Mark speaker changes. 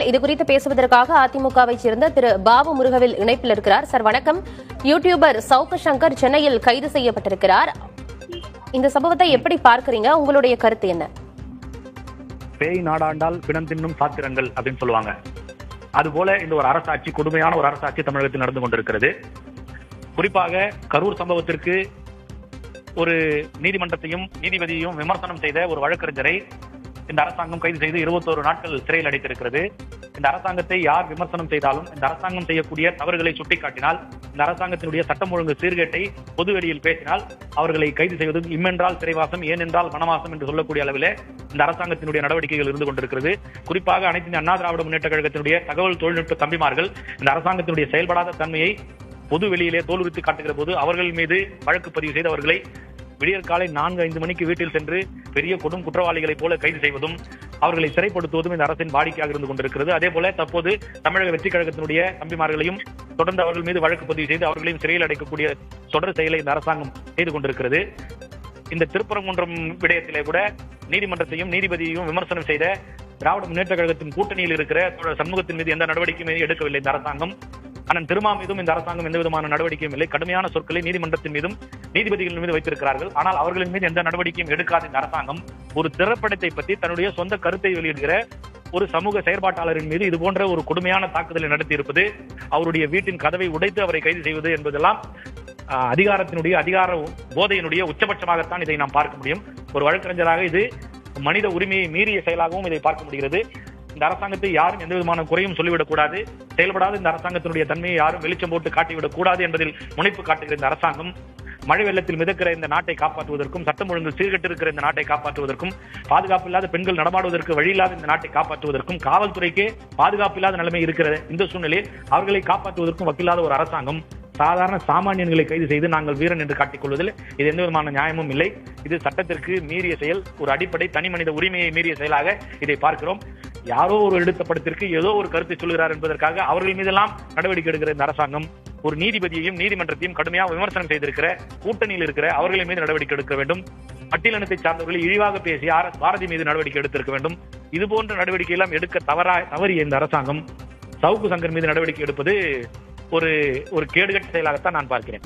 Speaker 1: இது குறித்து பேசுவதற்காக அதிமுகவை சேர்ந்த திரு பாபு முருகவேல் இணைப்பில் இருக்கிறார். சார் வணக்கம். யூடியூபர் சவுக்கு சங்கர் சென்னையில் கைது செய்யப்பட்டிருக்கிறார். இந்த சம்பவத்தை எப்படி பார்க்கறீங்க? உங்களுடைய கருத்து என்ன?
Speaker 2: பேய் நாடாண்டால் பிணம் தின்னும் சாத்திரங்கள் அப்படின்னு சொல்லுவாங்க. அதுபோல இந்த ஒரு அரசாட்சி, கொடுமையான ஒரு அரசாட்சி தமிழகத்தில் நடந்து கொண்டிருக்கிறது. குறிப்பாக கரூர் சம்பவத்திற்கு ஒரு நீதிமன்றத்தையும் நீதிபதியையும் விமர்சனம் செய்த ஒரு வழக்கறிஞரை இந்த அரசாங்கம் கைது செய்து 21 நாட்கள் சிறையில் அடைத்திருக்கிறது. இந்த அரசாங்கத்தை யார் விமர்சனம் செய்தாலும், இந்த அரசாங்கம் செய்யக்கூடிய தவறுகளை சுட்டிக்காட்டினால், இந்த அரசாங்கத்தினுடைய சட்டம் ஒழுங்கு சீர்கேட்டை பொதுவெளியில் பேசினால் அவர்களை கைது செய்வது இம்மென்றால் சிறைவாசம், ஏனென்றால் வனவாசம் என்று சொல்லக்கூடிய அளவில் இந்த அரசாங்கத்தினுடைய நடவடிக்கைகள் இருந்து கொண்டிருக்கிறது. குறிப்பாக அனைத்து இந்திய அண்ணா திராவிட முன்னேற்ற கழகத்தினுடைய தகவல் தொழில்நுட்ப தம்பிமார்கள் இந்த அரசாங்கத்தினுடைய செயல்படாத தன்மையை பொது வெளியிலே தோலுரித்து காட்டுகிற போது அவர்கள் மீது வழக்கு பதிவு செய்து அவர்களை விடியற் காலை 4-5 மணிக்கு வீட்டில் சென்று பெரிய கொடும் குற்றவாளிகளைப் போல கைது செய்வதும் அவர்களை சிறைப்படுத்துவதும் இந்த அரசின் வாடிக்கையாக இருந்து கொண்டிருக்கிறது. அதே போல தற்போது தமிழக வெற்றி கழகத்தினுடைய தம்பிமார்களையும் தொடர்ந்து அவர்கள் மீது வழக்கு பதிவு செய்து அவர்களையும் சிறையில் அடைக்கக்கூடிய தொடர் செயலை இந்த அரசாங்கம் செய்து கொண்டிருக்கிறது. இந்த திருப்பரங்குன்றம் விடயத்திலே கூட நீதிமன்றத்தையும் நீதிபதியையும் விமர்சனம் செய்த திராவிட முன்னேற்ற கழகத்தின் கூட்டணியில் இருக்கிற சண்முகத்தின் மீது எந்த நடவடிக்கையும் எடுக்கவில்லை இந்த அரசாங்கம். அண்ணன் திருமா மீதும் இந்த அரசாங்கம் எந்த விதமான நடவடிக்கையும் இல்லை. கடுமையான சொற்களை நீதிமன்றத்தின் மீதும் நீதிபதிகள் மீது வைத்திருக்கிறார்கள். ஆனால் அவர்களின் மீது எந்த நடவடிக்கையும் எடுக்காத இந்த அரசாங்கம் ஒரு திரைப்படத்தை பற்றி தன்னுடைய சொந்த கருத்தை வெளியிடுகிற ஒரு சமூக செயற்பாட்டாளரின் மீது இது போன்ற ஒரு கொடுமையான தாக்குதலை நடத்தி இருப்பது, அவருடைய வீட்டின் கதவை உடைத்து அவரை கைது செய்வது என்பதெல்லாம் அதிகார போதையினுடைய உச்சபட்சமாகத்தான் இதை நாம் பார்க்க முடியும். ஒரு வழக்கறிஞராக இது மனித உரிமையை மீறிய செயலாகவும் இதை பார்க்க முடிகிறது. இந்த அரசாங்கத்தை யாரும் எந்த விதமான குறையும் சொல்லிவிடக் கூடாது, செயல்படாத இந்த அரசாங்கத்தினுடைய தன்மையை யாரும் வெளிச்சம் போட்டு காட்டிவிடக் கூடாது என்பதில் முனைப்பு காட்டுகிற இந்த அரசாங்கம் மழை வெள்ளத்தில் மிதக்கிற இந்த நாட்டை காப்பாற்றுவதற்கும், சட்டம் ஒழுங்கு சீர்கெட்டு இருக்கிற இந்த நாட்டை காப்பாற்றுவதற்கும், பாதுகாப்பு இல்லாத பெண்கள் நடமாடுவதற்கு வழி இல்லாத இந்த நாட்டை காப்பாற்றுவதற்கும், காவல்துறைக்கே பாதுகாப்பு இல்லாத நிலைமை இருக்கிற இந்த சூழ்நிலையில் அவர்களை காப்பாற்றுவதற்கும் வக்கில்லாத ஒரு அரசாங்கம் சாதாரண சாமானியன்களை கைது செய்து நாங்கள் வீரன் என்று காட்டிக் கொள்வதில் இது எந்த விதமான நியாயமும் இல்லை. இது சட்டத்திற்கு மீறிய செயல், ஒரு அடிப்படை தனி மனித உரிமையை மீறிய செயலாக இதை பார்க்கிறோம். யாரோ ஒரு எடுத்த படத்திற்கு ஏதோ ஒரு கருத்தை சொல்கிறார் என்பதற்காக அவர்கள் மீதெல்லாம் நடவடிக்கை எடுக்கிற இந்த அரசாங்கம் ஒரு நீதிபதியையும் நீதிமன்றத்தையும் கடுமையாக விமர்சனம் செய்திருக்கிற கூட்டணியில் இருக்கிற அவர்களின் மீது நடவடிக்கை எடுக்க வேண்டும். பட்டியலினத்தை சார்ந்தவர்களை இழிவாக பேசி பாரதி மீது நடவடிக்கை எடுத்திருக்க வேண்டும். இது போன்ற நடவடிக்கை எல்லாம் எடுக்க தவறிய இந்த அரசாங்கம் சவுக்கு சங்கர் மீது நடவடிக்கை எடுப்பது ஒரு கேடுகட்ட செயலாகத்தான் நான் பார்க்கிறேன்.